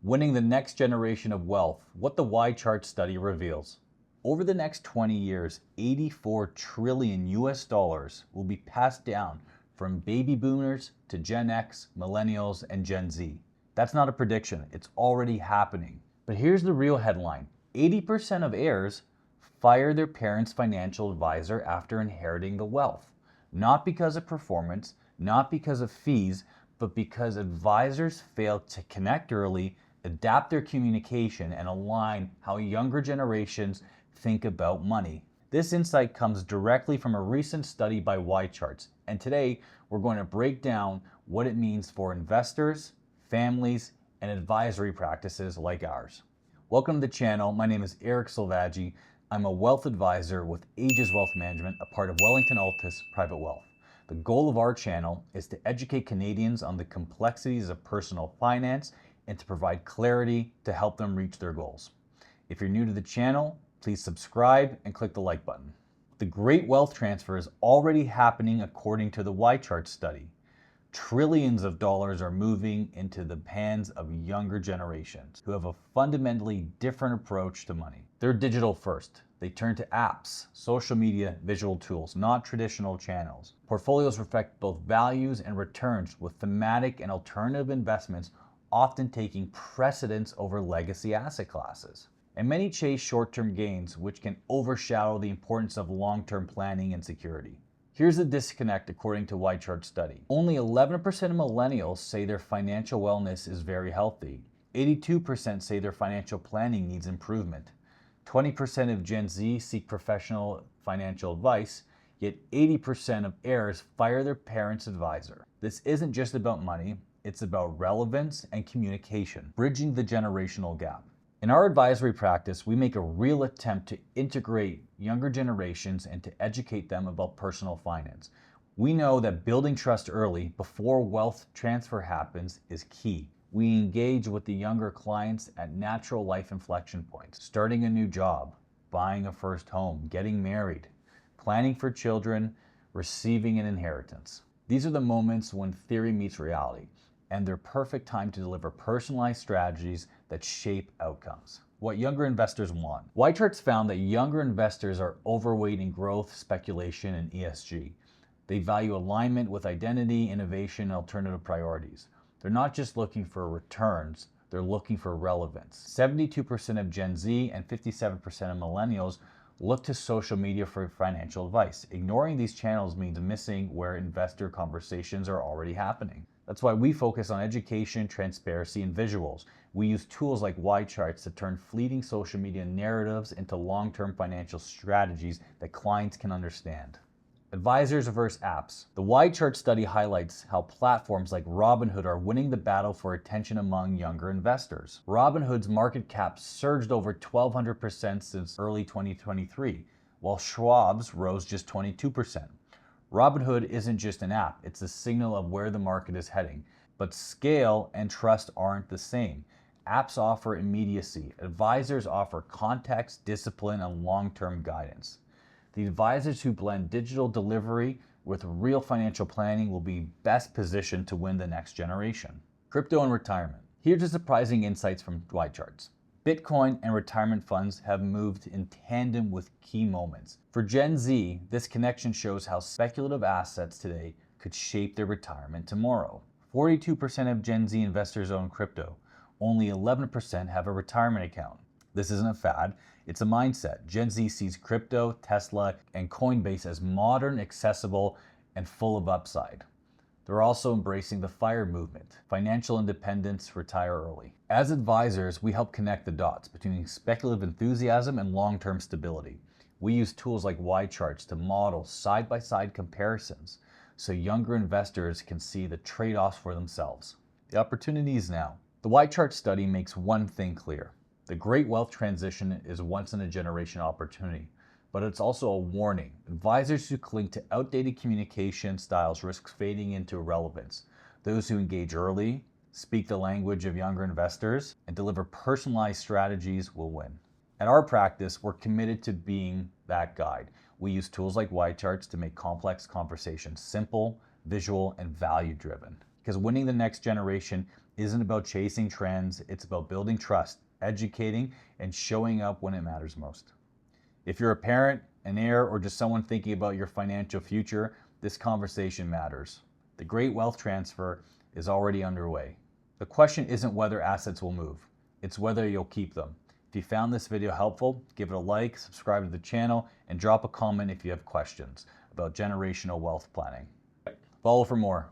Winning the next generation of wealth, what the Y chart study reveals. Over the next 20 years, 84 trillion US dollars will be passed down from baby boomers to Gen X, millennials, and Gen Z. That's not a prediction, it's already happening. But here's the real headline. 80% of heirs fire their parents' financial advisor after inheriting the wealth. Not because of performance, not because of fees, but because advisors failed to connect early, adapt their communication, and align how younger generations think about money. This insight comes directly from a recent study by Y Charts, and today we're going to break down what it means for investors, families, and advisory practices like ours. Welcome to the channel. My name is Eric Silvaggi. I'm a wealth advisor with Aegis Wealth Management, a part of Wellington Altus Private Wealth. The goal of our channel is to educate Canadians on the complexities of personal finance and to provide clarity to help them reach their goals. If you're new to the channel, please subscribe and click the like button. The great wealth transfer is already happening according to the Y chart study. Trillions of dollars are moving into the hands of younger generations who have a fundamentally different approach to money. They're digital first. They turn to apps, social media, visual tools, not traditional channels. Portfolios reflect both values and returns, with thematic and alternative investments often taking precedence over legacy asset classes. And many chase short-term gains, which can overshadow the importance of long-term planning and security. Here's the disconnect according to Y chart study. Only 11% of millennials say their financial wellness is very healthy. 82% say their financial planning needs improvement. 20% of Gen Z seek professional financial advice, yet 80% of heirs fire their parents' advisor. This isn't just about money, it's about relevance and communication, bridging the generational gap. In our advisory practice, we make a real attempt to integrate younger generations and to educate them about personal finance. We know that building trust early, before wealth transfer happens, is key. We engage with the younger clients at natural life inflection points, starting a new job, buying a first home, getting married, planning for children, receiving an inheritance. These are the moments when theory meets reality, and they're perfect time to deliver personalized strategies that shape outcomes. What younger investors want. Y charts found that younger investors are overweight in growth, speculation, and ESG. They value alignment with identity, innovation, and alternative priorities. They're not just looking for returns, they're looking for relevance. 72% of Gen Z and 57% of millennials look to social media for financial advice. Ignoring these channels means missing where investor conversations are already happening. That's why we focus on education, transparency, and visuals. We use tools like Y charts to turn fleeting social media narratives into long-term financial strategies that clients can understand. Advisors versus apps. The Y chart study highlights how platforms like Robinhood are winning the battle for attention among younger investors. Robinhood's market cap surged over 1,200% since early 2023, while Schwab's rose just 22%. Robinhood isn't just an app, it's a signal of where the market is heading. But scale and trust aren't the same. Apps offer immediacy. Advisors offer context, discipline, and long-term guidance. The advisors who blend digital delivery with real financial planning will be best positioned to win the next generation. Crypto and retirement. Here's the surprising insights from Y charts. Bitcoin and retirement funds have moved in tandem with key moments. For Gen Z, this connection shows how speculative assets today could shape their retirement tomorrow. 42% of Gen Z investors own crypto. Only 11% have a retirement account. This isn't a fad, it's a mindset. Gen Z sees crypto, Tesla, and Coinbase as modern, accessible, and full of upside. They're also embracing the FIRE movement, financial independence, retire early. As advisors, we help connect the dots between speculative enthusiasm and long-term stability. We use tools like Y charts to model side-by-side comparisons so younger investors can see the trade-offs for themselves. The opportunity is now. The Y chart study makes one thing clear. The great wealth transition is once-in-a-generation opportunity, but it's also a warning. Advisors who cling to outdated communication styles risk fading into irrelevance. Those who engage early, speak the language of younger investors, and deliver personalized strategies will win. At our practice, we're committed to being that guide. We use tools like Y charts to make complex conversations simple, visual, and value-driven. Because winning the next generation isn't about chasing trends, it's about building trust, educating, and showing up when it matters most. If you're a parent, an heir, or just someone thinking about your financial future, this conversation matters. The great wealth transfer is already underway. The question isn't whether assets will move, it's whether you'll keep them. If you found this video helpful, give it a like, subscribe to the channel, and drop a comment if you have questions about generational wealth planning. Follow for more.